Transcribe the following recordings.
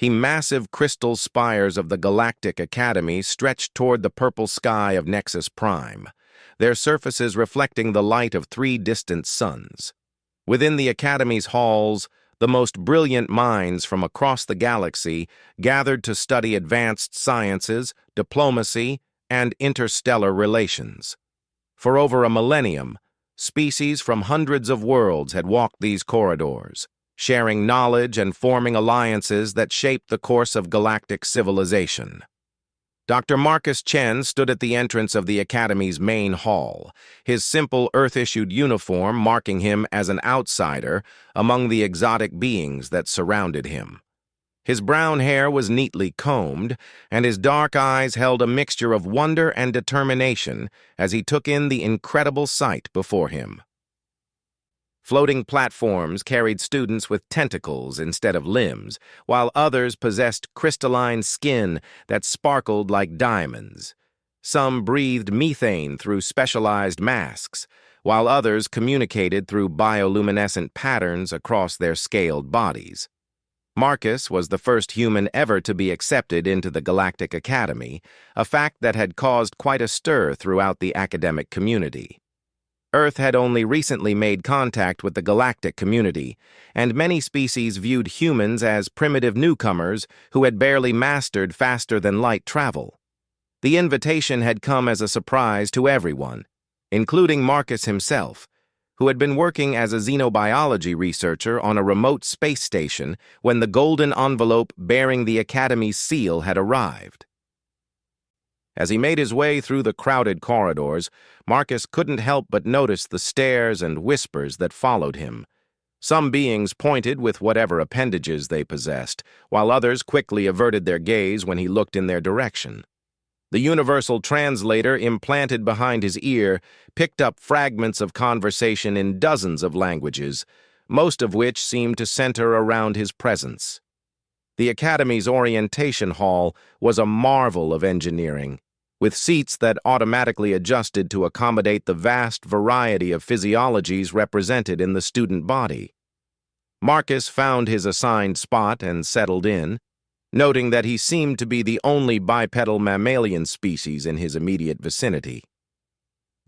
Massive crystal spires of the Galactic Academy stretched toward the purple sky of Nexus Prime, their surfaces reflecting the light of three distant suns. Within the Academy's halls, the most brilliant minds from across the galaxy gathered to study advanced sciences, diplomacy, and interstellar relations. For over a millennium, species from hundreds of worlds had walked these corridors, sharing knowledge and forming alliances that shaped the course of galactic civilization. Dr. Marcus Chen stood at the entrance of the Academy's main hall, his simple Earth-issued uniform marking him as an outsider among the exotic beings that surrounded him. His brown hair was neatly combed, and his dark eyes held a mixture of wonder and determination as he took in the incredible sight before him. Floating platforms carried students with tentacles instead of limbs, while others possessed crystalline skin that sparkled like diamonds. Some breathed methane through specialized masks, while others communicated through bioluminescent patterns across their scaled bodies. Marcus was the first human ever to be accepted into the Galactic Academy, a fact that had caused quite a stir throughout the academic community. Earth had only recently made contact with the galactic community, and many species viewed humans as primitive newcomers who had barely mastered faster-than-light travel. The invitation had come as a surprise to everyone, including Marcus himself, who had been working as a xenobiology researcher on a remote space station when the golden envelope bearing the Academy's seal had arrived. As he made his way through the crowded corridors, Marcus couldn't help but notice the stares and whispers that followed him. Some beings pointed with whatever appendages they possessed, while others quickly averted their gaze when he looked in their direction. The universal translator implanted behind his ear picked up fragments of conversation in dozens of languages, most of which seemed to center around his presence. The Academy's orientation hall was a marvel of engineering, with seats that automatically adjusted to accommodate the vast variety of physiologies represented in the student body. Marcus found his assigned spot and settled in, noting that he seemed to be the only bipedal mammalian species in his immediate vicinity.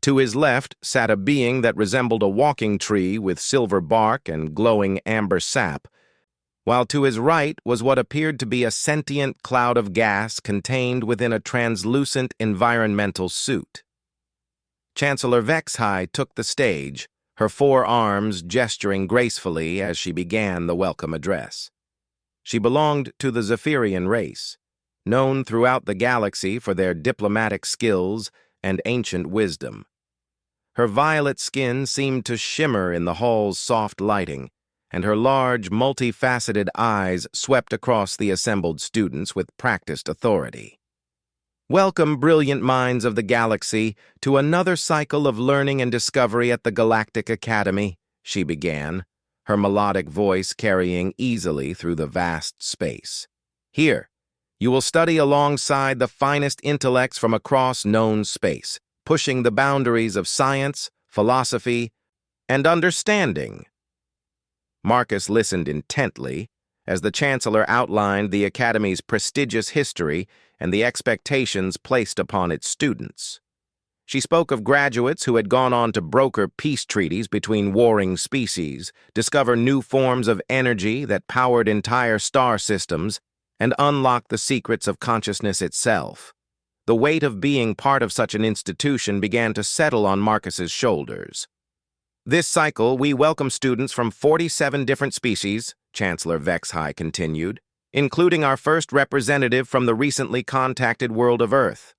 To his left sat a being that resembled a walking tree with silver bark and glowing amber sap, while to his right was what appeared to be a sentient cloud of gas contained within a translucent environmental suit. Chancellor Vexhai took the stage, her four arms gesturing gracefully as she began the welcome address. She belonged to the Zephyrian race, known throughout the galaxy for their diplomatic skills and ancient wisdom. Her violet skin seemed to shimmer in the hall's soft lighting, and her large, multifaceted eyes swept across the assembled students with practiced authority. Welcome, brilliant minds of the galaxy, to another cycle of learning and discovery at the Galactic Academy, she began, her melodic voice carrying easily through the vast space. Here, you will study alongside the finest intellects from across known space, pushing the boundaries of science, philosophy, and understanding. Marcus listened intently as the Chancellor outlined the Academy's prestigious history and the expectations placed upon its students. She spoke of graduates who had gone on to broker peace treaties between warring species, discover new forms of energy that powered entire star systems, and unlock the secrets of consciousness itself. The weight of being part of such an institution began to settle on Marcus's shoulders. This cycle, we welcome students from 47 different species, Chancellor Vexhai continued, including our first representative from the recently contacted world of Earth.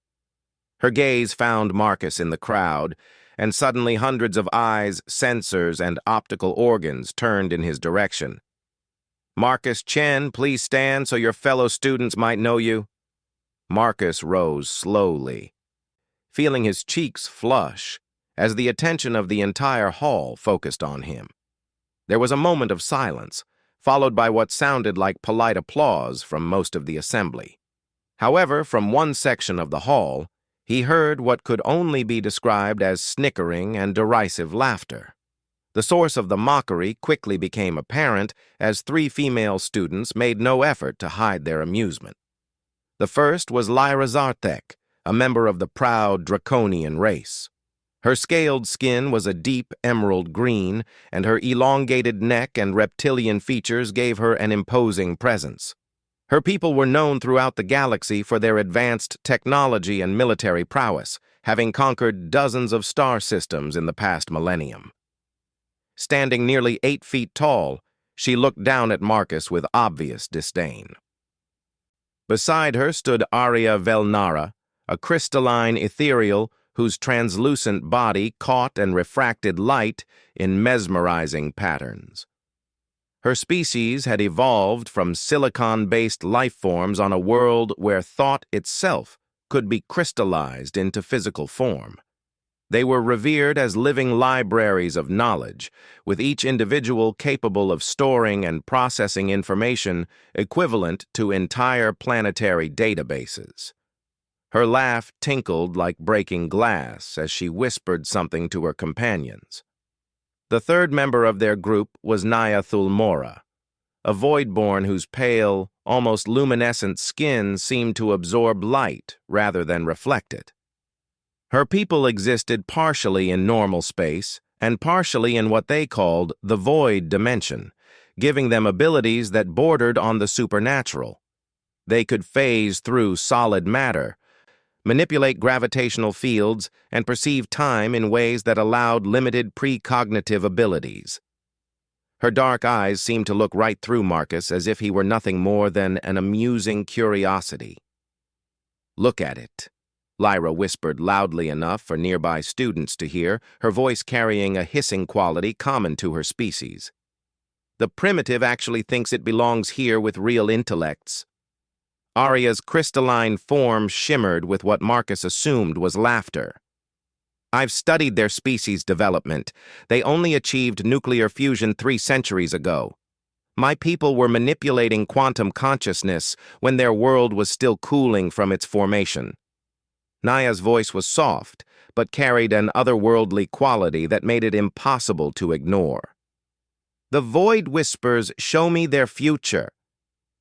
Her gaze found Marcus in the crowd, and suddenly hundreds of eyes, sensors, and optical organs turned in his direction. Marcus Chen, please stand so your fellow students might know you. Marcus rose slowly, feeling his cheeks flush as the attention of the entire hall focused on him. There was a moment of silence, followed by what sounded like polite applause from most of the assembly. However, from one section of the hall, he heard what could only be described as snickering and derisive laughter. The source of the mockery quickly became apparent as three female students made no effort to hide their amusement. The first was Lyra Zarthek, a member of the proud draconian race. Her scaled skin was a deep emerald green, and her elongated neck and reptilian features gave her an imposing presence. Her people were known throughout the galaxy for their advanced technology and military prowess, having conquered dozens of star systems in the past millennium. Standing nearly 8 feet tall, she looked down at Marcus with obvious disdain. Beside her stood Arya Velnara, a crystalline ethereal whose translucent body caught and refracted light in mesmerizing patterns. Her species had evolved from silicon-based life forms on a world where thought itself could be crystallized into physical form. They were revered as living libraries of knowledge, with each individual capable of storing and processing information equivalent to entire planetary databases. Her laugh tinkled like breaking glass as she whispered something to her companions. The third member of their group was Naya Thulmora, a voidborn whose pale, almost luminescent skin seemed to absorb light rather than reflect it. Her people existed partially in normal space and partially in what they called the void dimension, giving them abilities that bordered on the supernatural. They could phase through solid matter, manipulate gravitational fields, and perceive time in ways that allowed limited precognitive abilities. Her dark eyes seemed to look right through Marcus as if he were nothing more than an amusing curiosity. "Look at it," Lyra whispered loudly enough for nearby students to hear, her voice carrying a hissing quality common to her species. "The primitive actually thinks it belongs here with real intellects." Arya's crystalline form shimmered with what Marcus assumed was laughter. "I've studied their species development. They only achieved nuclear fusion 3 centuries ago. My people were manipulating quantum consciousness when their world was still cooling from its formation." Naya's voice was soft, but carried an otherworldly quality that made it impossible to ignore. "The void whispers show me their future.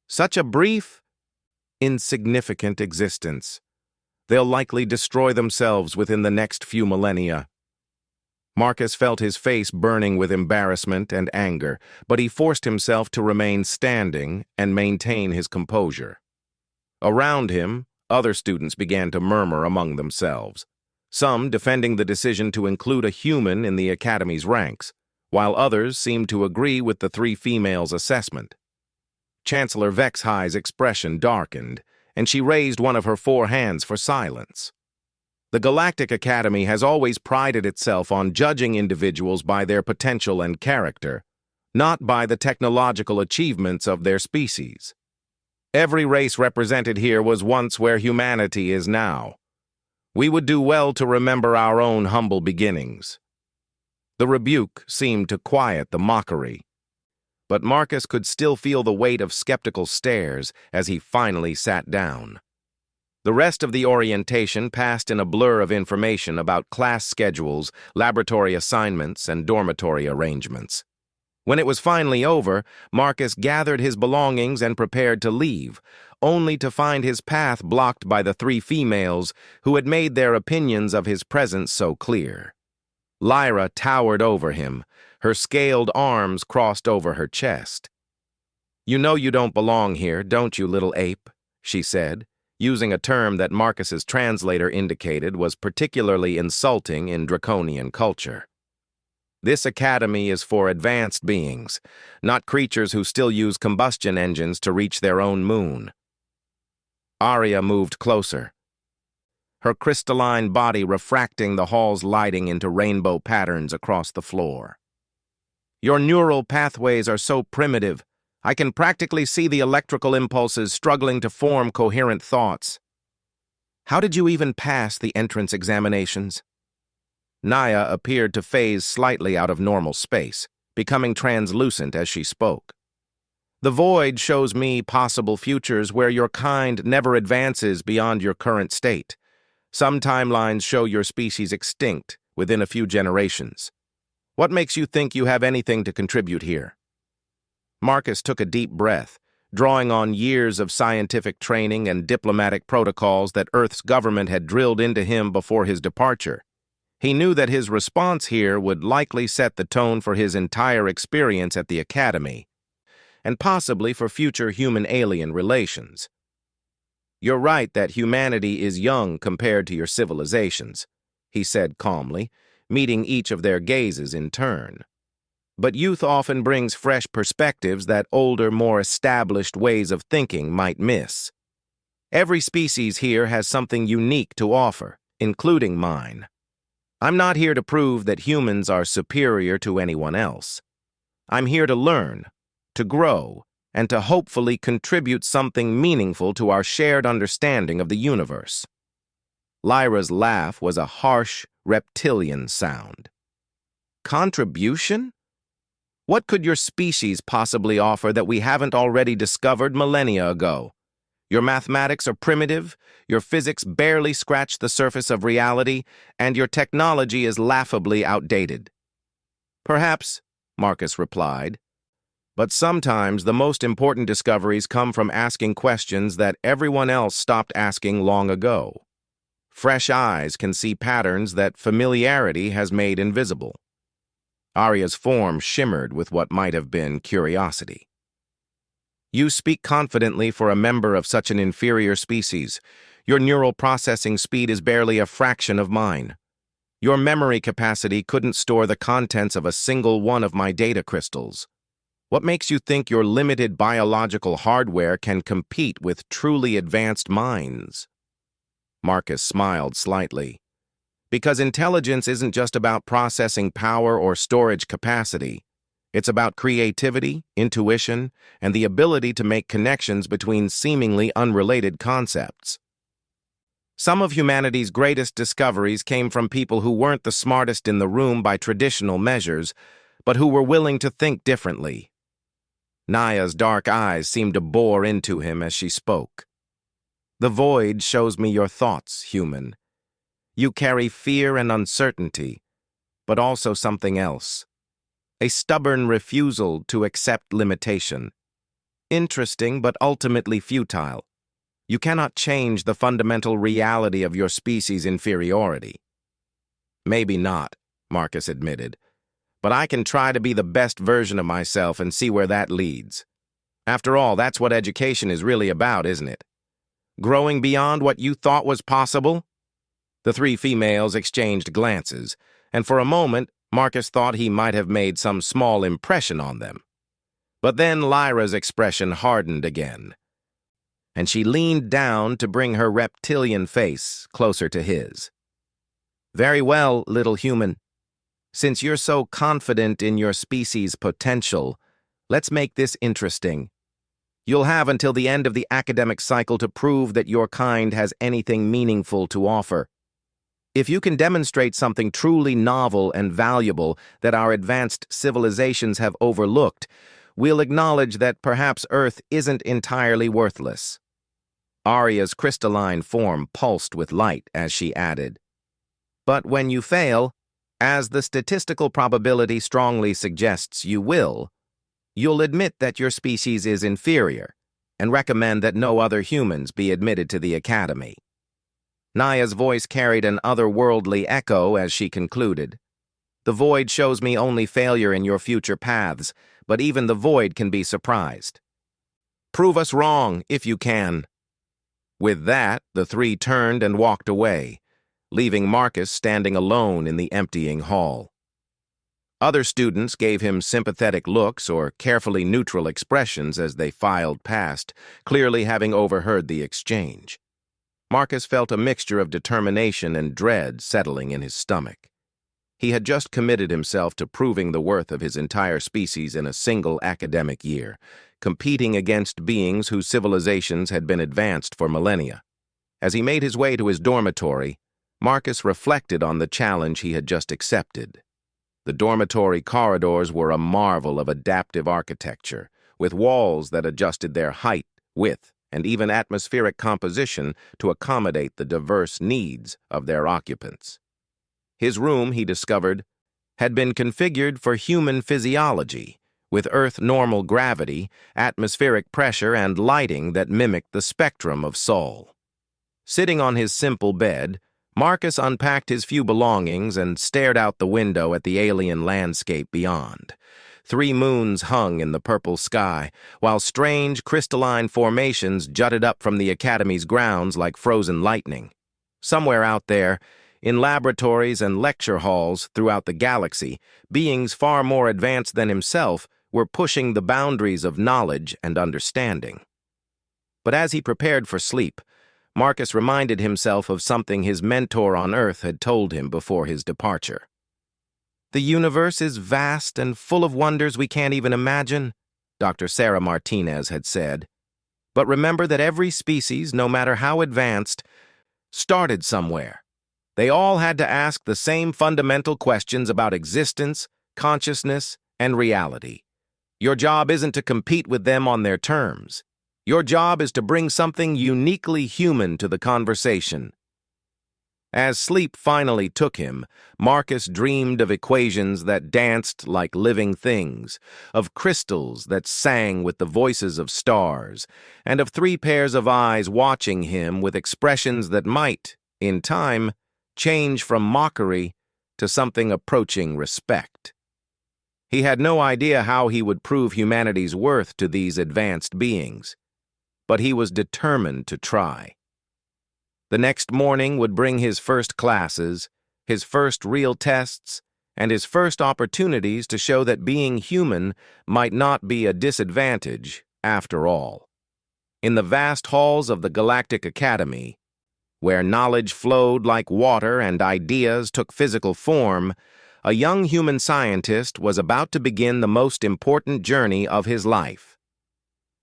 Such a brief, insignificant existence. They'll likely destroy themselves within the next few millennia." Marcus felt his face burning with embarrassment and anger, but he forced himself to remain standing and maintain his composure. Around him, other students began to murmur among themselves, some defending the decision to include a human in the academy's ranks, while others seemed to agree with the 3 females' assessment. Chancellor Vexhigh's expression darkened, and she raised one of her 4 hands for silence. The Galactic Academy has always prided itself on judging individuals by their potential and character, not by the technological achievements of their species. Every race represented here was once where humanity is now. We would do well to remember our own humble beginnings. The rebuke seemed to quiet the mockery, but Marcus could still feel the weight of skeptical stares as he finally sat down. The rest of the orientation passed in a blur of information about class schedules, laboratory assignments, and dormitory arrangements. When it was finally over, Marcus gathered his belongings and prepared to leave, only to find his path blocked by the 3 females who had made their opinions of his presence so clear. Lyra towered over him, her scaled arms crossed over her chest. "You know you don't belong here, don't you, little ape?" she said, using a term that Marcus's translator indicated was particularly insulting in draconian culture. "This academy is for advanced beings, not creatures who still use combustion engines to reach their own moon." Arya moved closer, her crystalline body refracting the hall's lighting into rainbow patterns across the floor. "Your neural pathways are so primitive, I can practically see the electrical impulses struggling to form coherent thoughts. How did you even pass the entrance examinations?" Naya appeared to phase slightly out of normal space, becoming translucent as she spoke. "The void shows me possible futures where your kind never advances beyond your current state. Some timelines show your species extinct within a few generations. What makes you think you have anything to contribute here? Marcus took a deep breath, drawing on years of scientific training and diplomatic protocols that Earth's government had drilled into him before his departure. He knew that his response here would likely set the tone for his entire experience at the Academy, and possibly for future human-alien relations. "You're right that humanity is young compared to your civilizations," he said calmly, meeting each of their gazes in turn. "But youth often brings fresh perspectives that older, more established ways of thinking might miss. Every species here has something unique to offer, including mine. I'm not here to prove that humans are superior to anyone else. I'm here to learn, to grow, and to hopefully contribute something meaningful to our shared understanding of the universe." Lyra's laugh was a harsh, reptilian sound. "Contribution? What could your species possibly offer that we haven't already discovered millennia ago? Your mathematics are primitive, your physics barely scratch the surface of reality, and your technology is laughably outdated." "Perhaps," Marcus replied, "but sometimes the most important discoveries come from asking questions that everyone else stopped asking long ago. Fresh eyes can see patterns that familiarity has made invisible." Arya's form shimmered with what might have been curiosity. "You speak confidently for a member of such an inferior species. Your neural processing speed is barely a fraction of mine. Your memory capacity couldn't store the contents of a single one of my data crystals. What makes you think your limited biological hardware can compete with truly advanced minds?" Marcus smiled slightly. "Because intelligence isn't just about processing power or storage capacity. It's about creativity, intuition, and the ability to make connections between seemingly unrelated concepts. Some of humanity's greatest discoveries came from people who weren't the smartest in the room by traditional measures, but who were willing to think differently." Naya's dark eyes seemed to bore into him as she spoke. "The void shows me your thoughts, human. You carry fear and uncertainty, but also something else. A stubborn refusal to accept limitation. Interesting, but ultimately futile. You cannot change the fundamental reality of your species' inferiority." "Maybe not," Marcus admitted, "but I can try to be the best version of myself and see where that leads. After all, that's what education is really about, isn't it? Growing beyond what you thought was possible?" The three females exchanged glances, and for a moment, Marcus thought he might have made some small impression on them. But then Lyra's expression hardened again, and she leaned down to bring her reptilian face closer to his. "Very well, little human. Since you're so confident in your species' potential, let's make this interesting. You'll have until the end of the academic cycle to prove that your kind has anything meaningful to offer. If you can demonstrate something truly novel and valuable that our advanced civilizations have overlooked, we'll acknowledge that perhaps Earth isn't entirely worthless." Arya's crystalline form pulsed with light as she added, "But when you fail, as the statistical probability strongly suggests you will, you'll admit that your species is inferior and recommend that no other humans be admitted to the Academy." Naya's voice carried an otherworldly echo as she concluded, "The void shows me only failure in your future paths, but even the void can be surprised. Prove us wrong, if you can." With that, the three turned and walked away, leaving Marcus standing alone in the emptying hall. Other students gave him sympathetic looks or carefully neutral expressions as they filed past, clearly having overheard the exchange. Marcus felt a mixture of determination and dread settling in his stomach. He had just committed himself to proving the worth of his entire species in a single academic year, competing against beings whose civilizations had been advanced for millennia. As he made his way to his dormitory, Marcus reflected on the challenge he had just accepted. The dormitory corridors were a marvel of adaptive architecture, with walls that adjusted their height, width, and even atmospheric composition to accommodate the diverse needs of their occupants. His room, he discovered, had been configured for human physiology, with Earth-normal gravity, atmospheric pressure, and lighting that mimicked the spectrum of Sol. Sitting on his simple bed, Marcus unpacked his few belongings and stared out the window at the alien landscape beyond. 3 moons hung in the purple sky, while strange crystalline formations jutted up from the Academy's grounds like frozen lightning. Somewhere out there, in laboratories and lecture halls throughout the galaxy, beings far more advanced than himself were pushing the boundaries of knowledge and understanding. But as he prepared for sleep, Marcus reminded himself of something his mentor on Earth had told him before his departure. "The universe is vast and full of wonders we can't even imagine," Dr. Sarah Martinez had said. "But remember that every species, no matter how advanced, started somewhere. They all had to ask the same fundamental questions about existence, consciousness, and reality. Your job isn't to compete with them on their terms. Your job is to bring something uniquely human to the conversation." As sleep finally took him, Marcus dreamed of equations that danced like living things, of crystals that sang with the voices of stars, and of 3 pairs of eyes watching him with expressions that might, in time, change from mockery to something approaching respect. He had no idea how he would prove humanity's worth to these advanced beings, but he was determined to try. The next morning would bring his first classes, his first real tests, and his first opportunities to show that being human might not be a disadvantage after all. In the vast halls of the Galactic Academy, where knowledge flowed like water and ideas took physical form, a young human scientist was about to begin the most important journey of his life.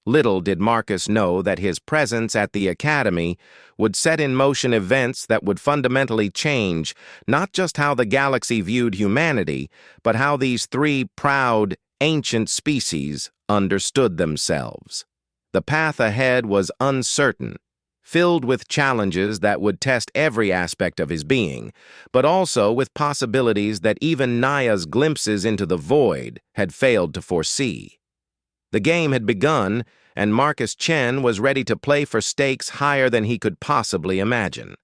Little did Marcus know that his presence at the Academy would set in motion events that would fundamentally change not just how the galaxy viewed humanity, but how these 3 proud, ancient species understood themselves. The path ahead was uncertain, filled with challenges that would test every aspect of his being, but also with possibilities that even Naya's glimpses into the void had failed to foresee. The game had begun, and Marcus Chen was ready to play for stakes higher than he could possibly imagine.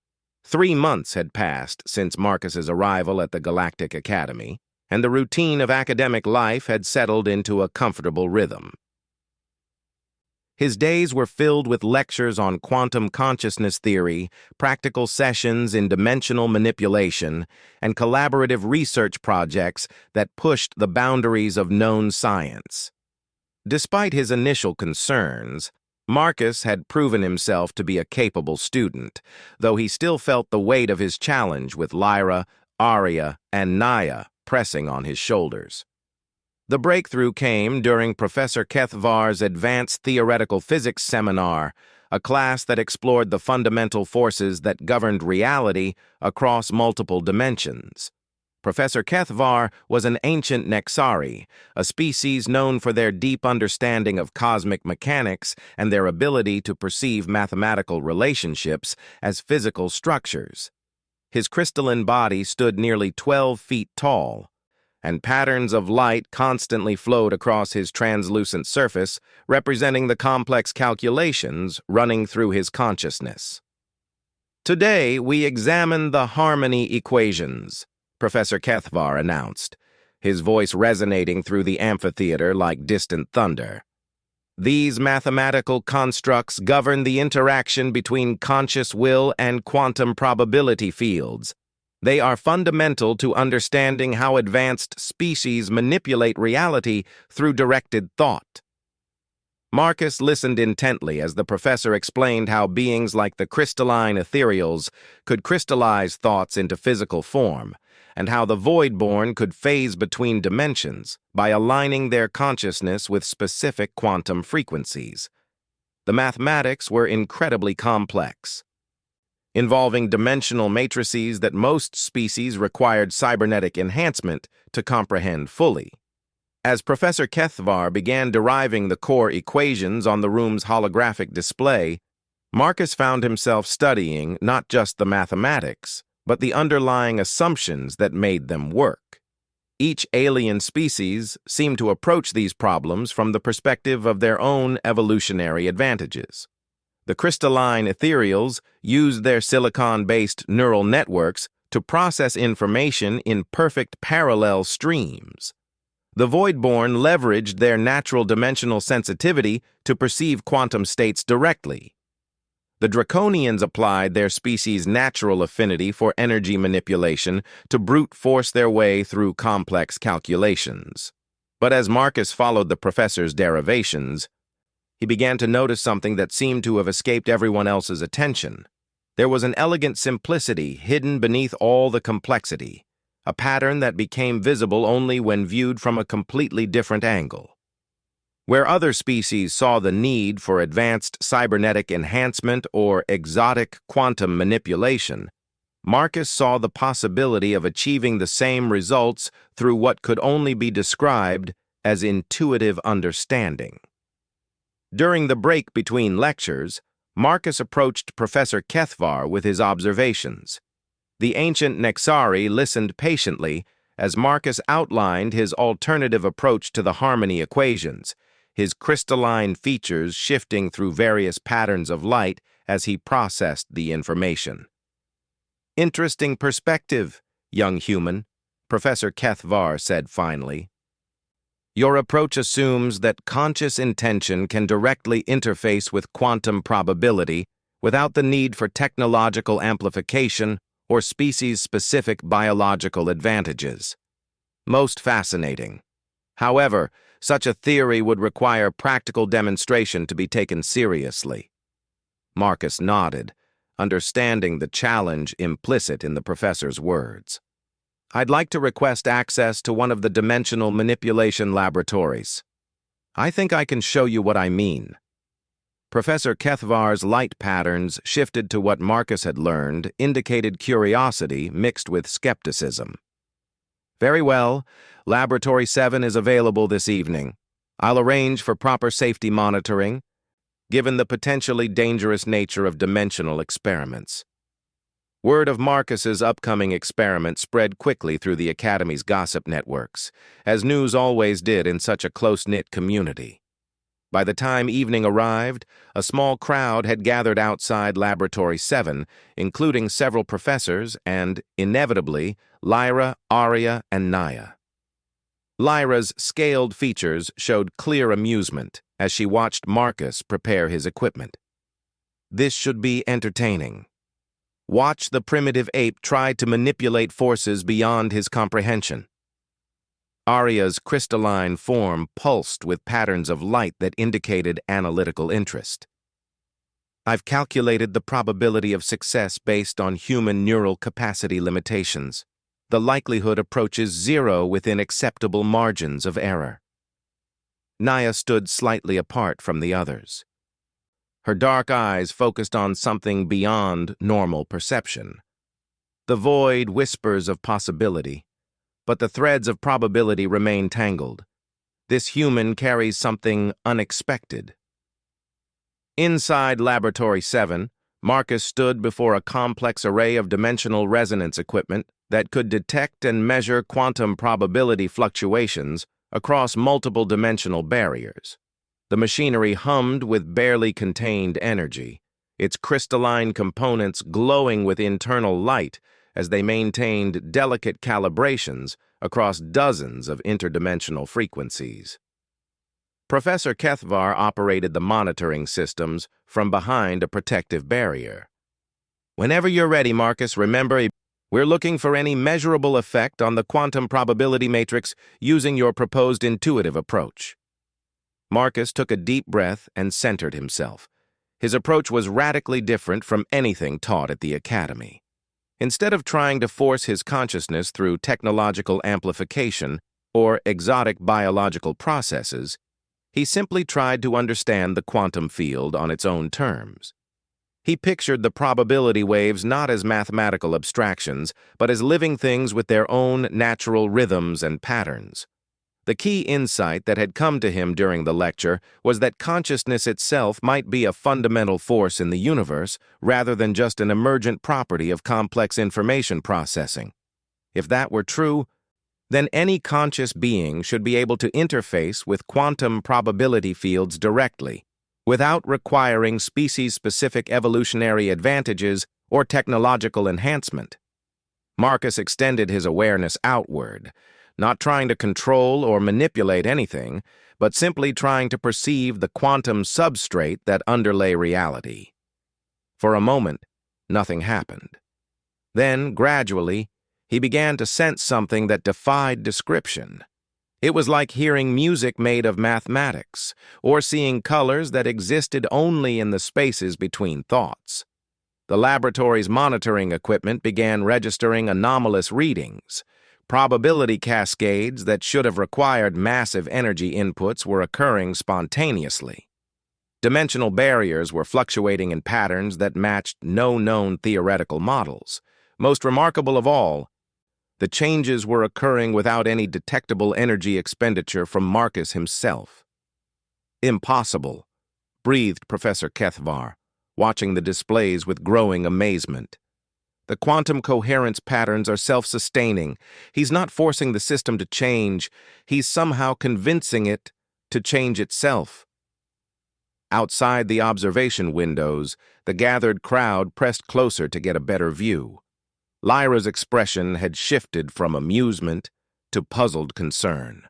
3 months had passed since Marcus's arrival at the Galactic Academy, and the routine of academic life had settled into a comfortable rhythm. His days were filled with lectures on quantum consciousness theory, practical sessions in dimensional manipulation, and collaborative research projects that pushed the boundaries of known science. Despite his initial concerns, Marcus had proven himself to be a capable student, though he still felt the weight of his challenge with Lyra, Arya, and Naya pressing on his shoulders. The breakthrough came during Professor Kethvar's Advanced Theoretical Physics Seminar, a class that explored the fundamental forces that governed reality across multiple dimensions. Professor Kethvar was an ancient Nexari, a species known for their deep understanding of cosmic mechanics and their ability to perceive mathematical relationships as physical structures. His crystalline body stood nearly 12 feet tall, and patterns of light constantly flowed across his translucent surface, representing the complex calculations running through his consciousness. "Today, we examine the harmony equations," Professor Kethvar announced, his voice resonating through the amphitheater like distant thunder. "These mathematical constructs govern the interaction between conscious will and quantum probability fields. They are fundamental to understanding how advanced species manipulate reality through directed thought." Marcus listened intently as the professor explained how beings like the crystalline ethereals could crystallize thoughts into physical form, and how the Voidborn could phase between dimensions by aligning their consciousness with specific quantum frequencies. The mathematics were incredibly complex, involving dimensional matrices that most species required cybernetic enhancement to comprehend fully. As Professor Kethvar began deriving the core equations on the room's holographic display, Marcus found himself studying not just the mathematics, but the underlying assumptions that made them work. Each alien species seemed to approach these problems from the perspective of their own evolutionary advantages. The crystalline ethereals used their silicon-based neural networks to process information in perfect parallel streams. The Voidborn leveraged their natural dimensional sensitivity to perceive quantum states directly. The Draconians applied their species' natural affinity for energy manipulation to brute force their way through complex calculations. But as Marcus followed the professor's derivations, he began to notice something that seemed to have escaped everyone else's attention. There was an elegant simplicity hidden beneath all the complexity, a pattern that became visible only when viewed from a completely different angle. Where other species saw the need for advanced cybernetic enhancement or exotic quantum manipulation, Marcus saw the possibility of achieving the same results through what could only be described as intuitive understanding. During the break between lectures, Marcus approached Professor Kethvar with his observations. The ancient Nexari listened patiently as Marcus outlined his alternative approach to the harmony equations, his crystalline features shifting through various patterns of light as he processed the information. "Interesting perspective, young human," Professor Kethvar said finally. "Your approach assumes that conscious intention can directly interface with quantum probability without the need for technological amplification or species-specific biological advantages. Most fascinating. However, such a theory would require practical demonstration to be taken seriously." Marcus nodded, understanding the challenge implicit in the professor's words. "I'd like to request access to one of the dimensional manipulation laboratories. I think I can show you what I mean." Professor Kethvar's light patterns shifted to what Marcus had learned, indicated curiosity mixed with skepticism. "Very well. Laboratory 7 is available this evening. I'll arrange for proper safety monitoring, given the potentially dangerous nature of dimensional experiments." Word of Marcus's upcoming experiment spread quickly through the Academy's gossip networks, as news always did in such a close-knit community. By the time evening arrived, a small crowd had gathered outside Laboratory 7, including several professors and, inevitably, Lyra, Arya, and Naya. Lyra's scaled features showed clear amusement as she watched Marcus prepare his equipment. This should be entertaining. Watch the primitive ape try to manipulate forces beyond his comprehension. Arya's crystalline form pulsed with patterns of light that indicated analytical interest. "I've calculated the probability of success based on human neural capacity limitations. The likelihood approaches zero within acceptable margins of error." Naya stood slightly apart from the others. Her dark eyes focused on something beyond normal perception. The void whispers of possibility, but the threads of probability remain tangled. This human carries something unexpected. Inside Laboratory 7, Marcus stood before a complex array of dimensional resonance equipment that could detect and measure quantum probability fluctuations across multiple dimensional barriers. The machinery hummed with barely contained energy, its crystalline components glowing with internal light as they maintained delicate calibrations across dozens of interdimensional frequencies. Professor Kethvar operated the monitoring systems from behind a protective barrier. "Whenever you're ready, Marcus, remember, we're looking for any measurable effect on the quantum probability matrix using your proposed intuitive approach." Marcus took a deep breath and centered himself. His approach was radically different from anything taught at the Academy. Instead of trying to force his consciousness through technological amplification or exotic biological processes, he simply tried to understand the quantum field on its own terms. He pictured the probability waves not as mathematical abstractions, but as living things with their own natural rhythms and patterns. The key insight that had come to him during the lecture was that consciousness itself might be a fundamental force in the universe rather than just an emergent property of complex information processing. If that were true, then any conscious being should be able to interface with quantum probability fields directly, without requiring species-specific evolutionary advantages or technological enhancement. Marcus extended his awareness outward, not trying to control or manipulate anything, but simply trying to perceive the quantum substrate that underlay reality. For a moment, nothing happened. Then, gradually, he began to sense something that defied description. It was like hearing music made of mathematics, or seeing colors that existed only in the spaces between thoughts. The laboratory's monitoring equipment began registering anomalous readings. Probability cascades that should have required massive energy inputs were occurring spontaneously. Dimensional barriers were fluctuating in patterns that matched no known theoretical models. Most remarkable of all, the changes were occurring without any detectable energy expenditure from Marcus himself. "Impossible," breathed Professor Kethvar, watching the displays with growing amazement. "The quantum coherence patterns are self-sustaining. He's not forcing the system to change. He's somehow convincing it to change itself." Outside the observation windows, the gathered crowd pressed closer to get a better view. Lyra's expression had shifted from amusement to puzzled concern.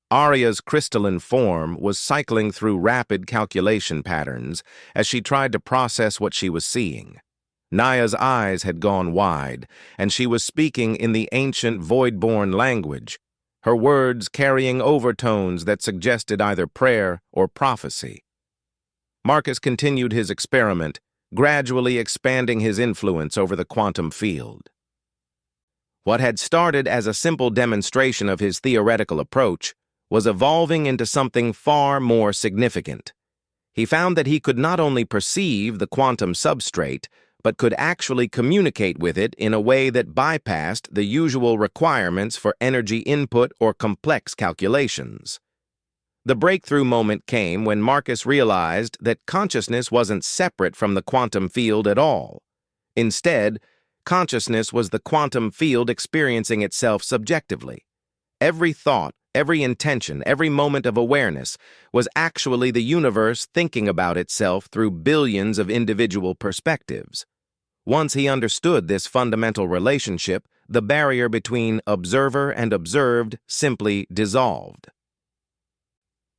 Arya's crystalline form was cycling through rapid calculation patterns as she tried to process what she was seeing. Naya's eyes had gone wide, and she was speaking in the ancient void-born language, her words carrying overtones that suggested either prayer or prophecy. Marcus continued his experiment, gradually expanding his influence over the quantum field. What had started as a simple demonstration of his theoretical approach was evolving into something far more significant. He found that he could not only perceive the quantum substrate, but could actually communicate with it in a way that bypassed the usual requirements for energy input or complex calculations. The breakthrough moment came when Marcus realized that consciousness wasn't separate from the quantum field at all. Instead, consciousness was the quantum field experiencing itself subjectively. Every thought, every intention, every moment of awareness was actually the universe thinking about itself through billions of individual perspectives. Once he understood this fundamental relationship, the barrier between observer and observed simply dissolved.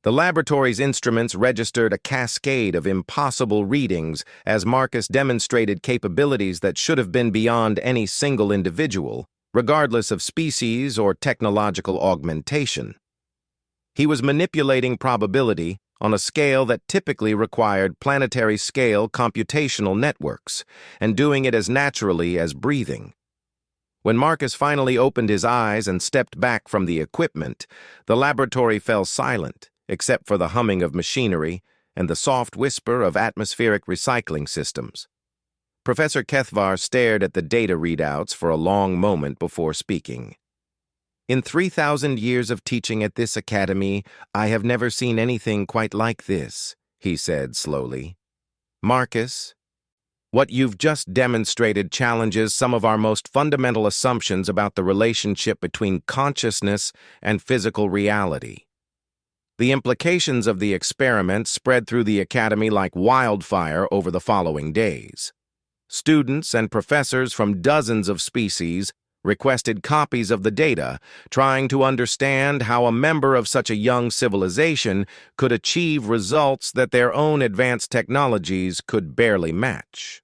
The laboratory's instruments registered a cascade of impossible readings as Marcus demonstrated capabilities that should have been beyond any single individual, regardless of species or technological augmentation. He was manipulating probability on a scale that typically required planetary-scale computational networks, and doing it as naturally as breathing. When Marcus finally opened his eyes and stepped back from the equipment, the laboratory fell silent, except for the humming of machinery and the soft whisper of atmospheric recycling systems. Professor Kethvar stared at the data readouts for a long moment before speaking. "In 3,000 years of teaching at this academy, I have never seen anything quite like this," he said slowly. "Marcus, what you've just demonstrated challenges some of our most fundamental assumptions about the relationship between consciousness and physical reality." The implications of the experiment spread through the academy like wildfire over the following days. Students and professors from dozens of species requested copies of the data, trying to understand how a member of such a young civilization could achieve results that their own advanced technologies could barely match.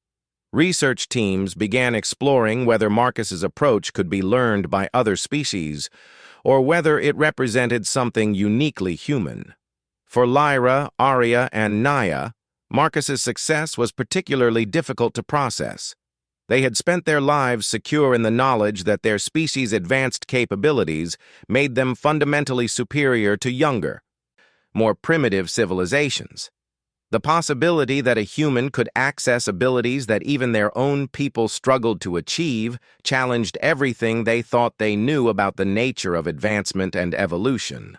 Research teams began exploring whether Marcus's approach could be learned by other species, or whether it represented something uniquely human. For Lyra, Arya, and Naya, Marcus's success was particularly difficult to process. They had spent their lives secure in the knowledge that their species' advanced capabilities made them fundamentally superior to younger, more primitive civilizations. The possibility that a human could access abilities that even their own people struggled to achieve challenged everything they thought they knew about the nature of advancement and evolution.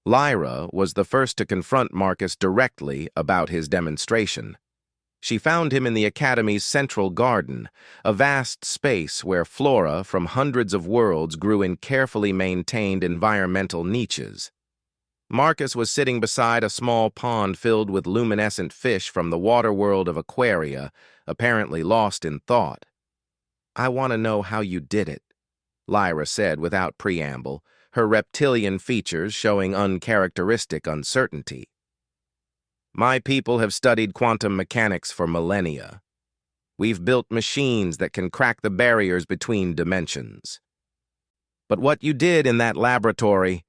Lyra was the first to confront Marcus directly about his demonstration. She found him in the Academy's central garden, a vast space where flora from hundreds of worlds grew in carefully maintained environmental niches. Marcus was sitting beside a small pond filled with luminescent fish from the water world of Aquaria, apparently lost in thought. "I want to know how you did it," Lyra said without preamble, her reptilian features showing uncharacteristic uncertainty. "My people have studied quantum mechanics for millennia. We've built machines that can crack the barriers between dimensions. But what you did in that laboratory,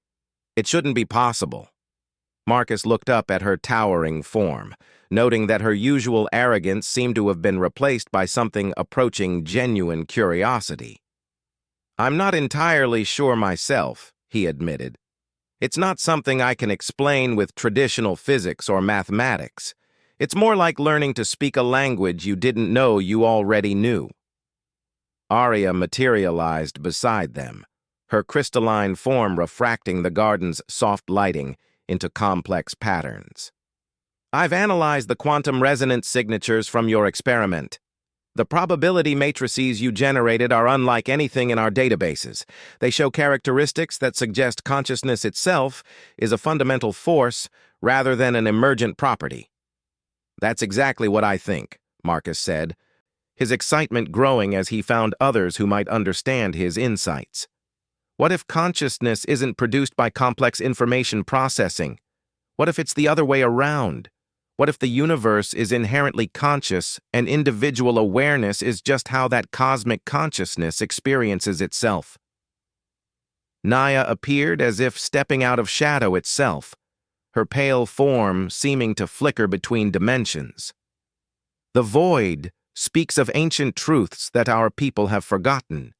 it shouldn't be possible." Marcus looked up at her towering form, noting that her usual arrogance seemed to have been replaced by something approaching genuine curiosity. "I'm not entirely sure myself," he admitted. "It's not something I can explain with traditional physics or mathematics. It's more like learning to speak a language you didn't know you already knew." Arya materialized beside them, her crystalline form refracting the garden's soft lighting into complex patterns. "I've analyzed the quantum resonance signatures from your experiment. The probability matrices you generated are unlike anything in our databases. They show characteristics that suggest consciousness itself is a fundamental force rather than an emergent property." "That's exactly what I think," Marcus said, his excitement growing as he found others who might understand his insights. "What if consciousness isn't produced by complex information processing? What if it's the other way around? What if the universe is inherently conscious and individual awareness is just how that cosmic consciousness experiences itself?" Naya appeared as if stepping out of shadow itself, her pale form seeming to flicker between dimensions. "The void speaks of ancient truths that our people have forgotten.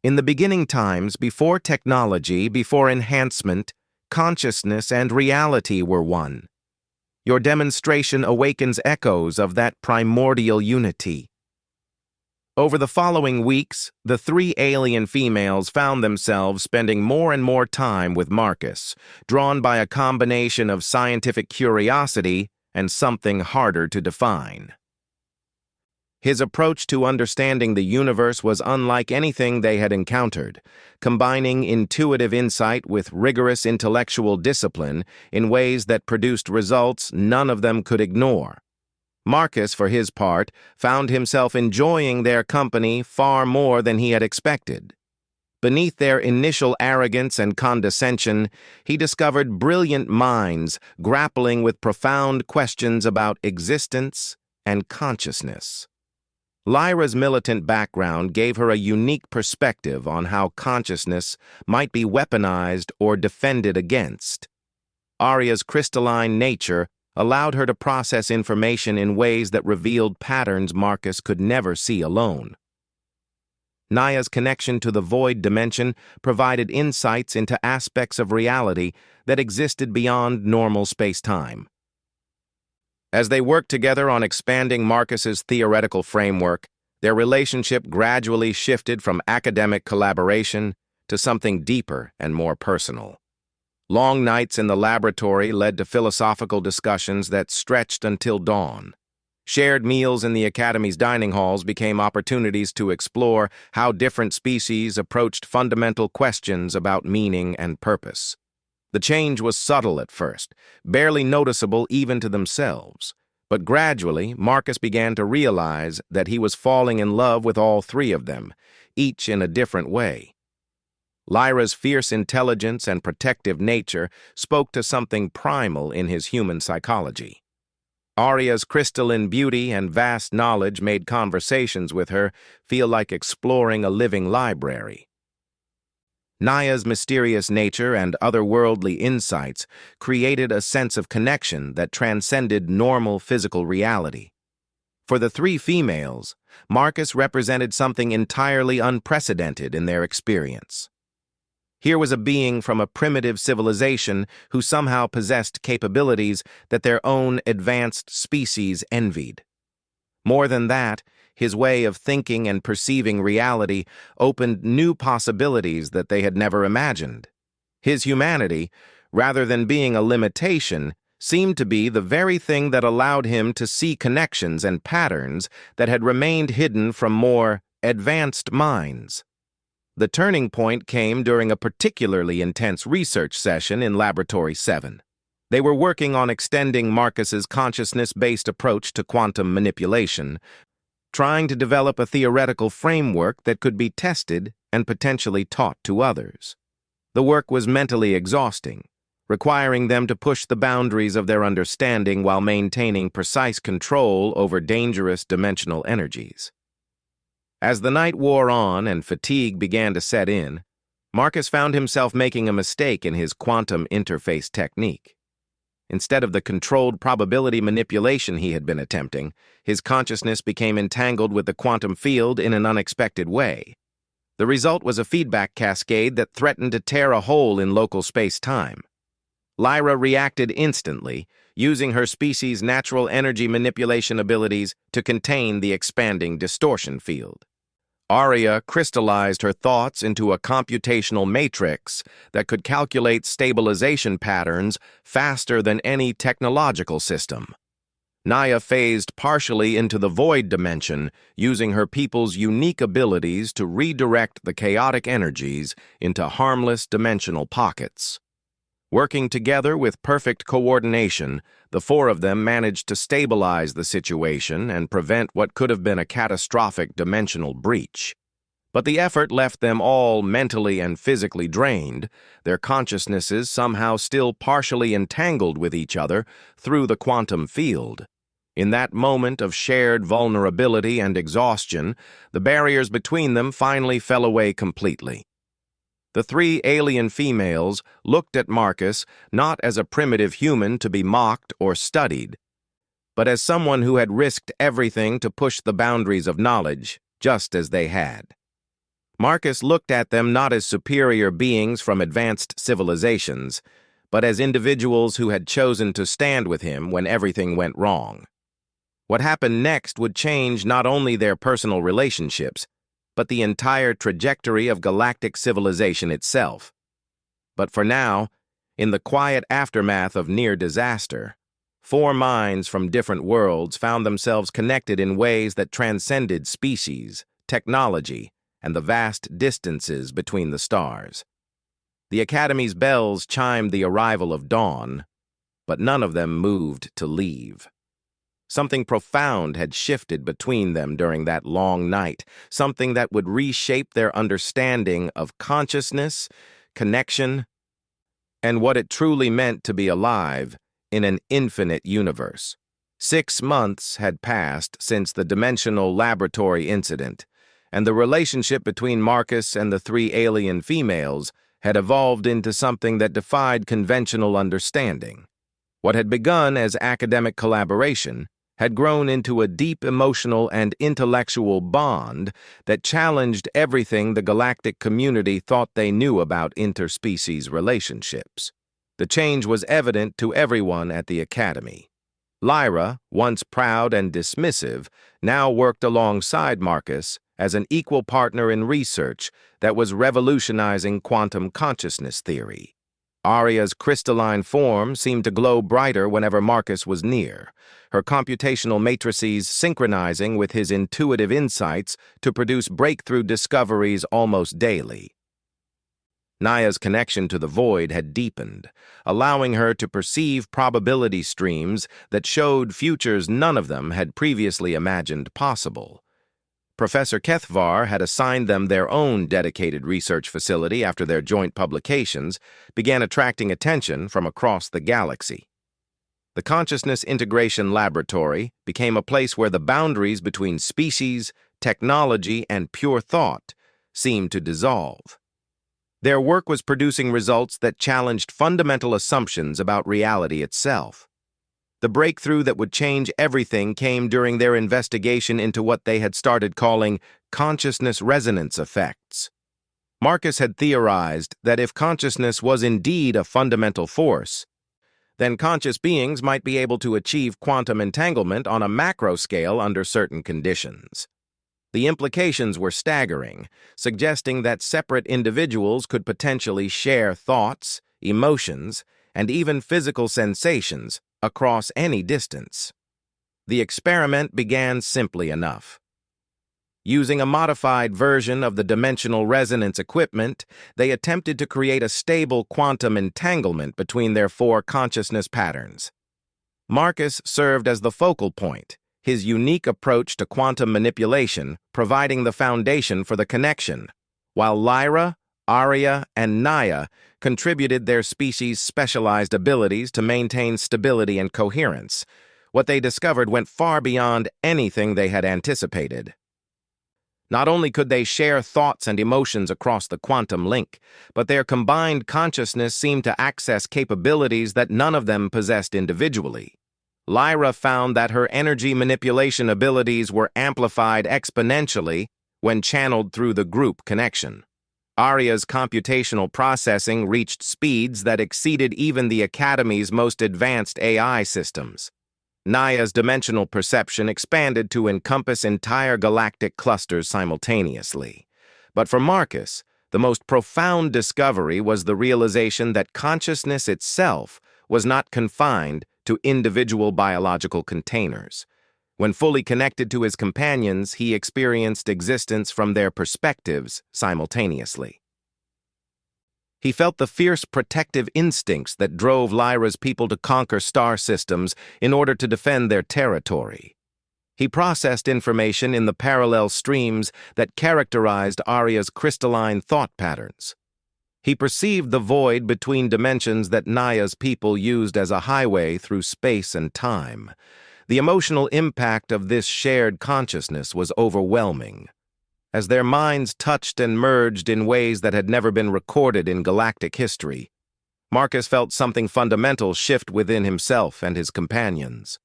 In the beginning times, before technology, before enhancement, consciousness and reality were one. Your demonstration awakens echoes of that primordial unity." Over the following weeks, the three alien females found themselves spending more and more time with Marcus, drawn by a combination of scientific curiosity and something harder to define. His approach to understanding the universe was unlike anything they had encountered, combining intuitive insight with rigorous intellectual discipline in ways that produced results none of them could ignore. Marcus, for his part, found himself enjoying their company far more than he had expected. Beneath their initial arrogance and condescension, he discovered brilliant minds grappling with profound questions about existence and consciousness. Lyra's militant background gave her a unique perspective on how consciousness might be weaponized or defended against. Arya's crystalline nature allowed her to process information in ways that revealed patterns Marcus could never see alone. Naya's connection to the void dimension provided insights into aspects of reality that existed beyond normal space-time. As they worked together on expanding Marcus's theoretical framework, their relationship gradually shifted from academic collaboration to something deeper and more personal. Long nights in the laboratory led to philosophical discussions that stretched until dawn. Shared meals in the Academy's dining halls became opportunities to explore how different species approached fundamental questions about meaning and purpose. The change was subtle at first, barely noticeable even to themselves. But gradually, Marcus began to realize that he was falling in love with all three of them, each in a different way. Lyra's fierce intelligence and protective nature spoke to something primal in his human psychology. Arya's crystalline beauty and vast knowledge made conversations with her feel like exploring a living library. Naya's mysterious nature and otherworldly insights created a sense of connection that transcended normal physical reality. For the three females, Marcus represented something entirely unprecedented in their experience. Here was a being from a primitive civilization who somehow possessed capabilities that their own advanced species envied. More than that, his way of thinking and perceiving reality opened new possibilities that they had never imagined. His humanity, rather than being a limitation, seemed to be the very thing that allowed him to see connections and patterns that had remained hidden from more advanced minds. The turning point came during a particularly intense research session in Laboratory 7. They were working on extending Marcus's consciousness-based approach to quantum manipulation, trying to develop a theoretical framework that could be tested and potentially taught to others. The work was mentally exhausting, requiring them to push the boundaries of their understanding while maintaining precise control over dangerous dimensional energies. As the night wore on and fatigue began to set in, Marcus found himself making a mistake in his quantum interface technique. Instead of the controlled probability manipulation he had been attempting, his consciousness became entangled with the quantum field in an unexpected way. The result was a feedback cascade that threatened to tear a hole in local space-time. Lyra reacted instantly, using her species' natural energy manipulation abilities to contain the expanding distortion field. Arya crystallized her thoughts into a computational matrix that could calculate stabilization patterns faster than any technological system. Naya phased partially into the void dimension, using her people's unique abilities to redirect the chaotic energies into harmless dimensional pockets. Working together with perfect coordination, the four of them managed to stabilize the situation and prevent what could have been a catastrophic dimensional breach. But the effort left them all mentally and physically drained, their consciousnesses somehow still partially entangled with each other through the quantum field. In that moment of shared vulnerability and exhaustion, the barriers between them finally fell away completely. The three alien females looked at Marcus not as a primitive human to be mocked or studied, but as someone who had risked everything to push the boundaries of knowledge, just as they had. Marcus looked at them not as superior beings from advanced civilizations, but as individuals who had chosen to stand with him when everything went wrong. What happened next would change not only their personal relationships, but the entire trajectory of galactic civilization itself. But for now, in the quiet aftermath of near disaster, four minds from different worlds found themselves connected in ways that transcended species, technology, and the vast distances between the stars. The Academy's bells chimed the arrival of dawn, but none of them moved to leave. Something profound had shifted between them during that long night, something that would reshape their understanding of consciousness, connection, and what it truly meant to be alive in an infinite universe. 6 months had passed since the dimensional laboratory incident, and the relationship between Marcus and the three alien females had evolved into something that defied conventional understanding. What had begun as academic collaboration had grown into a deep emotional and intellectual bond that challenged everything the galactic community thought they knew about interspecies relationships. The change was evident to everyone at the Academy. Lyra, once proud and dismissive, now worked alongside Marcus as an equal partner in research that was revolutionizing quantum consciousness theory. Arya's crystalline form seemed to glow brighter whenever Marcus was near, her computational matrices synchronizing with his intuitive insights to produce breakthrough discoveries almost daily. Naya's connection to the void had deepened, allowing her to perceive probability streams that showed futures none of them had previously imagined possible. Professor Kethvar had assigned them their own dedicated research facility after their joint publications began attracting attention from across the galaxy. The Consciousness Integration Laboratory became a place where the boundaries between species, technology, and pure thought seemed to dissolve. Their work was producing results that challenged fundamental assumptions about reality itself. The breakthrough that would change everything came during their investigation into what they had started calling consciousness resonance effects. Marcus had theorized that if consciousness was indeed a fundamental force, then conscious beings might be able to achieve quantum entanglement on a macro scale under certain conditions. The implications were staggering, suggesting that separate individuals could potentially share thoughts, emotions, and even physical sensations across any distance. The experiment began simply enough. Using a modified version of the dimensional resonance equipment, they attempted to create a stable quantum entanglement between their four consciousness patterns. Marcus served as the focal point, his unique approach to quantum manipulation providing the foundation for the connection, while Lyra, Arya, and Naya contributed their species' specialized abilities to maintain stability and coherence. What they discovered went far beyond anything they had anticipated. Not only could they share thoughts and emotions across the quantum link, but their combined consciousness seemed to access capabilities that none of them possessed individually. Lyra found that her energy manipulation abilities were amplified exponentially when channeled through the group connection. Arya's computational processing reached speeds that exceeded even the Academy's most advanced AI systems. Naya's dimensional perception expanded to encompass entire galactic clusters simultaneously. But for Marcus, the most profound discovery was the realization that consciousness itself was not confined to individual biological containers. When fully connected to his companions, he experienced existence from their perspectives simultaneously. He felt the fierce protective instincts that drove Lyra's people to conquer star systems in order to defend their territory. He processed information in the parallel streams that characterized Arya's crystalline thought patterns. He perceived the void between dimensions that Naya's people used as a highway through space and time. The emotional impact of this shared consciousness was overwhelming. As their minds touched and merged in ways that had never been recorded in galactic history, Marcus felt something fundamental shift within himself and his companions.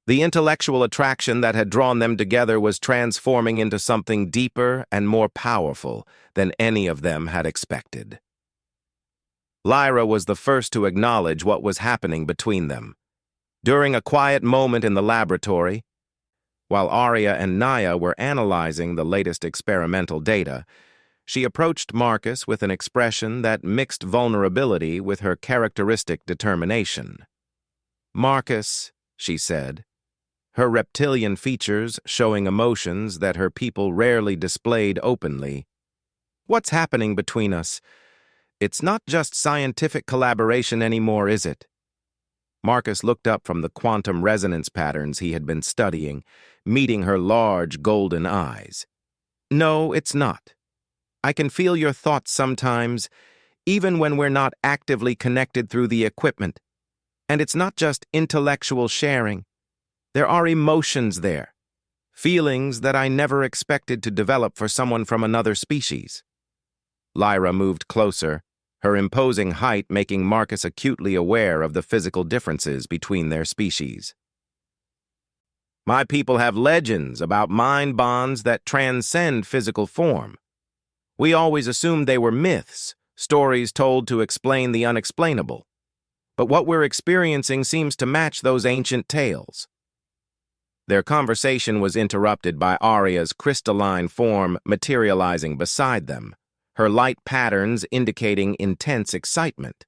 The intellectual attraction that had drawn them together was transforming into something deeper and more powerful than any of them had expected. Lyra was the first to acknowledge what was happening between them. During a quiet moment in the laboratory, while Arya and Naya were analyzing the latest experimental data, she approached Marcus with an expression that mixed vulnerability with her characteristic determination. "Marcus," she said, her reptilian features showing emotions that her people rarely displayed openly. "What's happening between us? It's not just scientific collaboration anymore, is it?" Marcus looked up from the quantum resonance patterns he had been studying, meeting her large golden eyes. "No, it's not. I can feel your thoughts sometimes, even when we're not actively connected through the equipment. And it's not just intellectual sharing. There are emotions there, feelings that I never expected to develop for someone from another species." Lyra moved closer, her imposing height making Marcus acutely aware of the physical differences between their species. "My people have legends about mind bonds that transcend physical form. We always assumed they were myths, stories told to explain the unexplainable. But what we're experiencing seems to match those ancient tales." Their conversation was interrupted by Arya's crystalline form materializing beside them, her light patterns indicating intense excitement.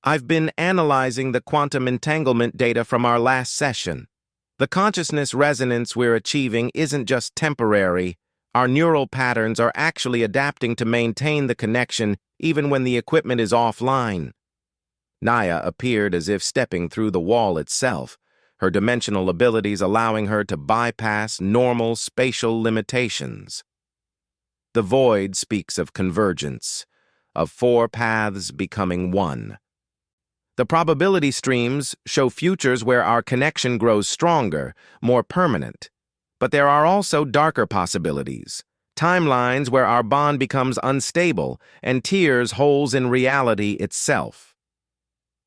"I've been analyzing the quantum entanglement data from our last session. The consciousness resonance we're achieving isn't just temporary. Our neural patterns are actually adapting to maintain the connection even when the equipment is offline." Naya appeared as if stepping through the wall itself, her dimensional abilities allowing her to bypass normal spatial limitations. The void speaks of convergence, of four paths becoming one. The probability streams show futures where our connection grows stronger, more permanent. But there are also darker possibilities, timelines where our bond becomes unstable and tears holes in reality itself.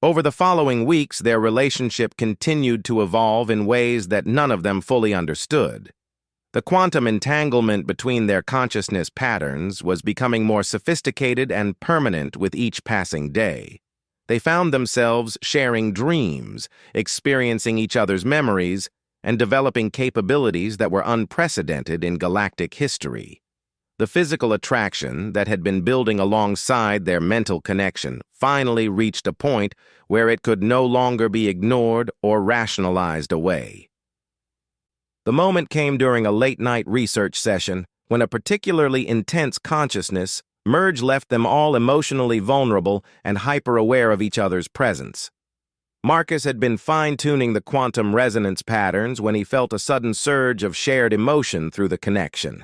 Over the following weeks, their relationship continued to evolve in ways that none of them fully understood. The quantum entanglement between their consciousness patterns was becoming more sophisticated and permanent with each passing day. They found themselves sharing dreams, experiencing each other's memories, and developing capabilities that were unprecedented in galactic history. The physical attraction that had been building alongside their mental connection finally reached a point where it could no longer be ignored or rationalized away. The moment came during a late-night research session when a particularly intense consciousness merge left them all emotionally vulnerable and hyper-aware of each other's presence. Marcus had been fine-tuning the quantum resonance patterns when he felt a sudden surge of shared emotion through the connection.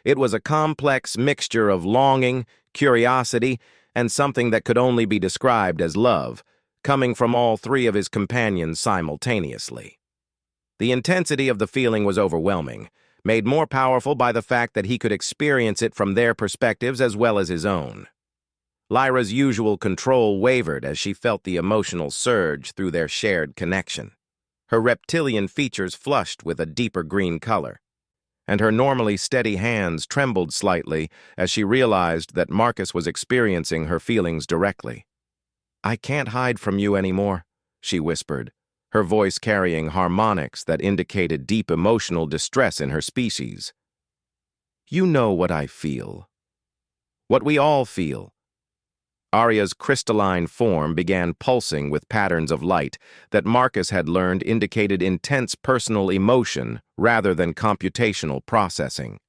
It was a complex mixture of longing, curiosity, and something that could only be described as love, coming from all three of his companions simultaneously. The intensity of the feeling was overwhelming, made more powerful by the fact that he could experience it from their perspectives as well as his own. Lyra's usual control wavered as she felt the emotional surge through their shared connection. Her reptilian features flushed with a deeper green color, and her normally steady hands trembled slightly as she realized that Marcus was experiencing her feelings directly. "I can't hide from you anymore," she whispered, her voice carrying harmonics that indicated deep emotional distress in her species. "You know what I feel. What we all feel." Arya's crystalline form began pulsing with patterns of light that Marcus had learned indicated intense personal emotion rather than computational processing.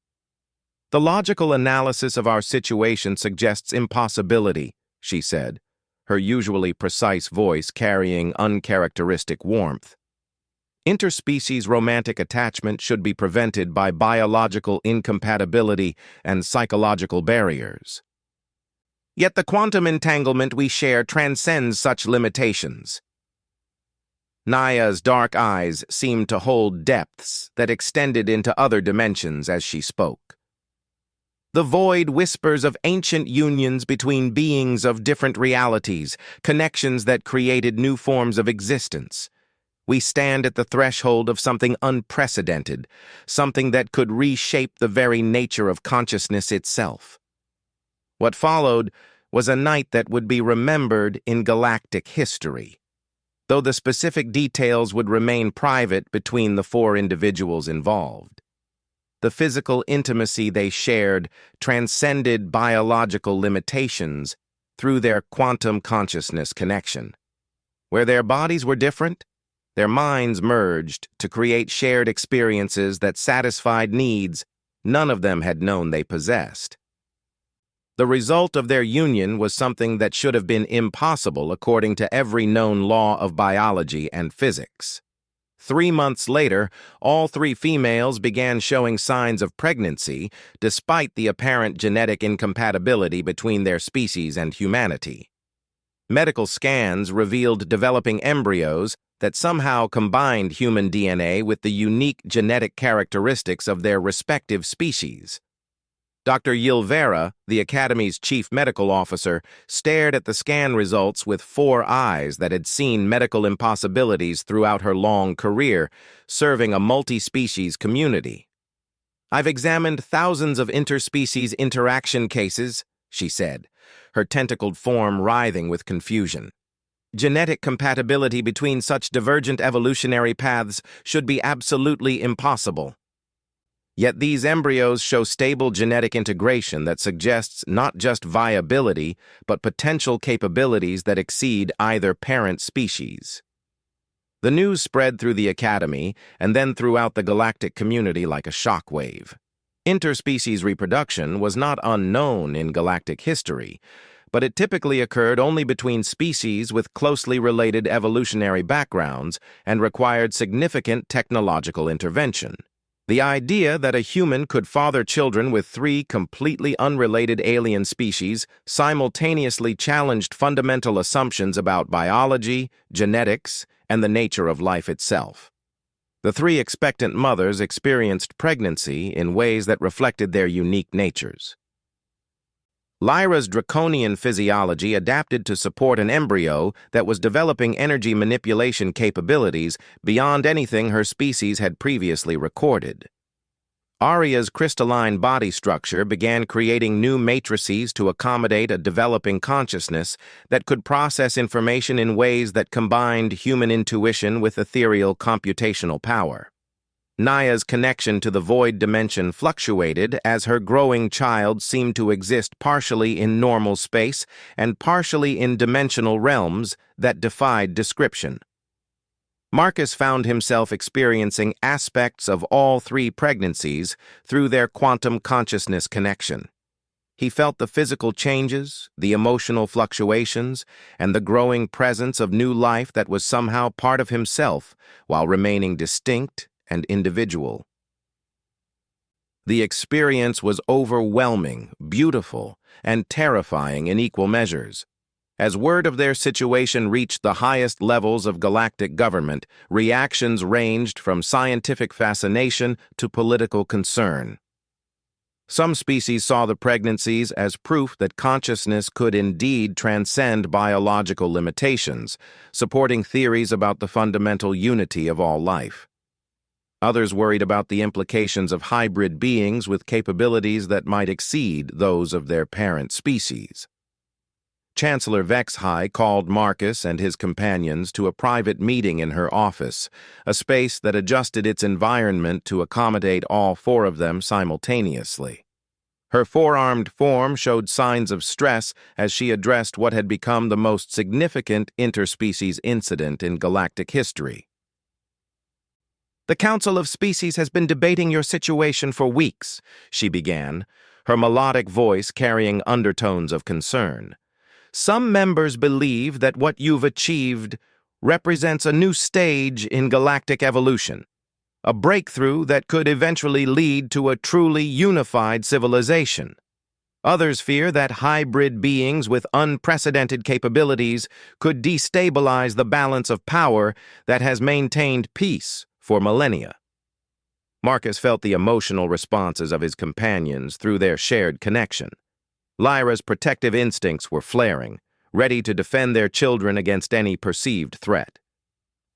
"The logical analysis of our situation suggests impossibility," she said, her usually precise voice carrying uncharacteristic warmth. "Interspecies romantic attachment should be prevented by biological incompatibility and psychological barriers. Yet the quantum entanglement we share transcends such limitations." Naya's dark eyes seemed to hold depths that extended into other dimensions as she spoke. "The void whispers of ancient unions between beings of different realities, connections that created new forms of existence. We stand at the threshold of something unprecedented, something that could reshape the very nature of consciousness itself." What followed was a night that would be remembered in galactic history, though the specific details would remain private between the four individuals involved. The physical intimacy they shared transcended biological limitations through their quantum consciousness connection. Where their bodies were different, their minds merged to create shared experiences that satisfied needs none of them had known they possessed. The result of their union was something that should have been impossible according to every known law of biology and physics. 3 months later, all three females began showing signs of pregnancy, despite the apparent genetic incompatibility between their species and humanity. Medical scans revealed developing embryos that somehow combined human DNA with the unique genetic characteristics of their respective species. Dr. Yilvera, the Academy's chief medical officer, stared at the scan results with 4 eyes that had seen medical impossibilities throughout her long career, serving a multi-species community. "I've examined thousands of interspecies interaction cases," she said, her tentacled form writhing with confusion. "Genetic compatibility between such divergent evolutionary paths should be absolutely impossible. Yet these embryos show stable genetic integration that suggests not just viability, but potential capabilities that exceed either parent species." The news spread through the Academy and then throughout the galactic community like a shockwave. Interspecies reproduction was not unknown in galactic history, but it typically occurred only between species with closely related evolutionary backgrounds and required significant technological intervention. The idea that a human could father children with 3 completely unrelated alien species simultaneously challenged fundamental assumptions about biology, genetics, and the nature of life itself. The 3 expectant mothers experienced pregnancy in ways that reflected their unique natures. Lyra's draconian physiology adapted to support an embryo that was developing energy manipulation capabilities beyond anything her species had previously recorded. Arya's crystalline body structure began creating new matrices to accommodate a developing consciousness that could process information in ways that combined human intuition with ethereal computational power. Naya's connection to the void dimension fluctuated as her growing child seemed to exist partially in normal space and partially in dimensional realms that defied description. Marcus found himself experiencing aspects of all three pregnancies through their quantum consciousness connection. He felt the physical changes, the emotional fluctuations, and the growing presence of new life that was somehow part of himself while remaining distinct and individual. The experience was overwhelming, beautiful, and terrifying in equal measures. As word of their situation reached the highest levels of galactic government, reactions ranged from scientific fascination to political concern. Some species saw the pregnancies as proof that consciousness could indeed transcend biological limitations, supporting theories about the fundamental unity of all life. Others worried about the implications of hybrid beings with capabilities that might exceed those of their parent species. Chancellor Vexhai called Marcus and his companions to a private meeting in her office, a space that adjusted its environment to accommodate all four of them simultaneously. Her four-armed form showed signs of stress as she addressed what had become the most significant interspecies incident in galactic history. "The Council of Species has been debating your situation for weeks," she began, her melodic voice carrying undertones of concern. "Some members believe that what you've achieved represents a new stage in galactic evolution, a breakthrough that could eventually lead to a truly unified civilization. Others fear that hybrid beings with unprecedented capabilities could destabilize the balance of power that has maintained peace for millennia." Marcus felt the emotional responses of his companions through their shared connection. Lyra's protective instincts were flaring, ready to defend their children against any perceived threat.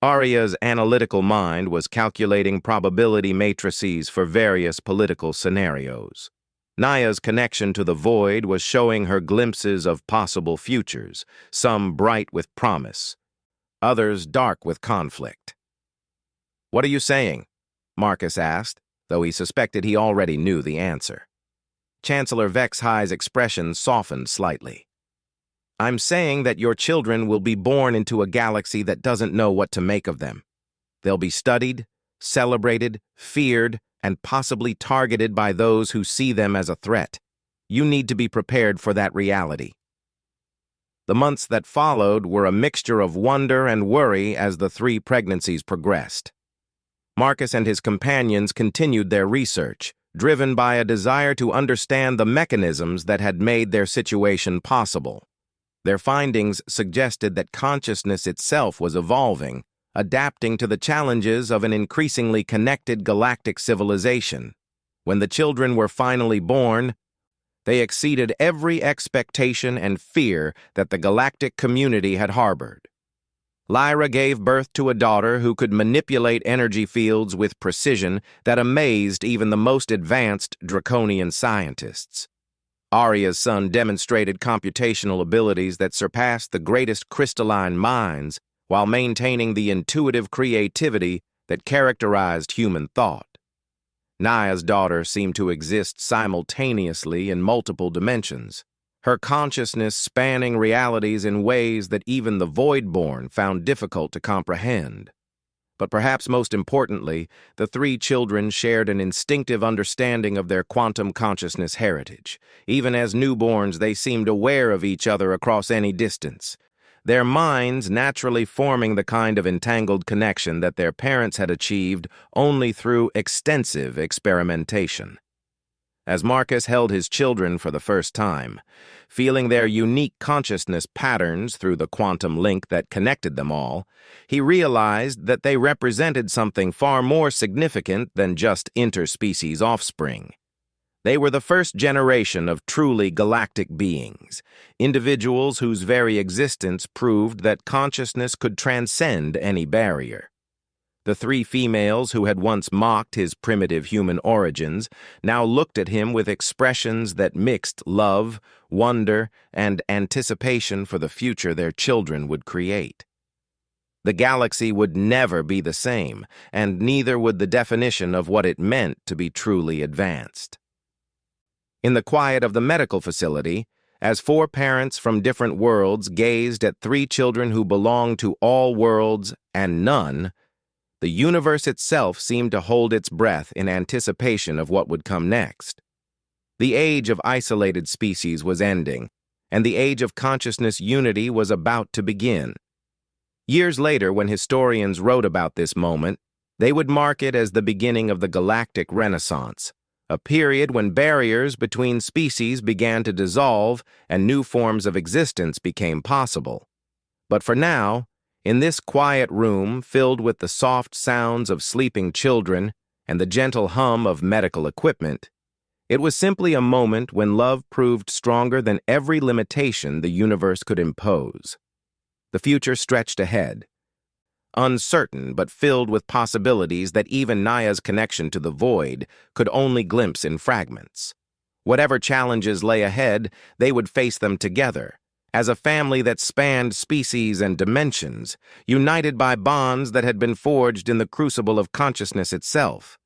Arya's analytical mind was calculating probability matrices for various political scenarios. Naya's connection to the void was showing her glimpses of possible futures, some bright with promise, others dark with conflict. "What are you saying?" Marcus asked, though he suspected he already knew the answer. Chancellor Vexhai's expression softened slightly. "I'm saying that your children will be born into a galaxy that doesn't know what to make of them. They'll be studied, celebrated, feared, and possibly targeted by those who see them as a threat. You need to be prepared for that reality." The months that followed were a mixture of wonder and worry as the three pregnancies progressed. Marcus and his companions continued their research, driven by a desire to understand the mechanisms that had made their situation possible. Their findings suggested that consciousness itself was evolving, adapting to the challenges of an increasingly connected galactic civilization. When the children were finally born, they exceeded every expectation and fear that the galactic community had harbored. Lyra gave birth to a daughter who could manipulate energy fields with precision that amazed even the most advanced draconian scientists. Arya's son demonstrated computational abilities that surpassed the greatest crystalline minds while maintaining the intuitive creativity that characterized human thought. Naya's daughter seemed to exist simultaneously in multiple dimensions, her consciousness spanning realities in ways that even the Voidborn found difficult to comprehend. But perhaps most importantly, the three children shared an instinctive understanding of their quantum consciousness heritage. Even as newborns, they seemed aware of each other across any distance, their minds naturally forming the kind of entangled connection that their parents had achieved only through extensive experimentation. As Marcus held his children for the first time, feeling their unique consciousness patterns through the quantum link that connected them all, he realized that they represented something far more significant than just interspecies offspring. They were the first generation of truly galactic beings, individuals whose very existence proved that consciousness could transcend any barrier. The three females who had once mocked his primitive human origins now looked at him with expressions that mixed love, wonder, and anticipation for the future their children would create. The galaxy would never be the same, and neither would the definition of what it meant to be truly advanced. In the quiet of the medical facility, as four parents from different worlds gazed at three children who belonged to all worlds and none, the universe itself seemed to hold its breath in anticipation of what would come next. The age of isolated species was ending, and the age of consciousness unity was about to begin. Years later, when historians wrote about this moment, they would mark it as the beginning of the galactic renaissance, a period when barriers between species began to dissolve and new forms of existence became possible. But for now, in this quiet room filled with the soft sounds of sleeping children and the gentle hum of medical equipment, it was simply a moment when love proved stronger than every limitation the universe could impose. The future stretched ahead, uncertain but filled with possibilities that even Naya's connection to the void could only glimpse in fragments. Whatever challenges lay ahead, they would face them together, as a family that spanned species and dimensions, united by bonds that had been forged in the crucible of consciousness itself.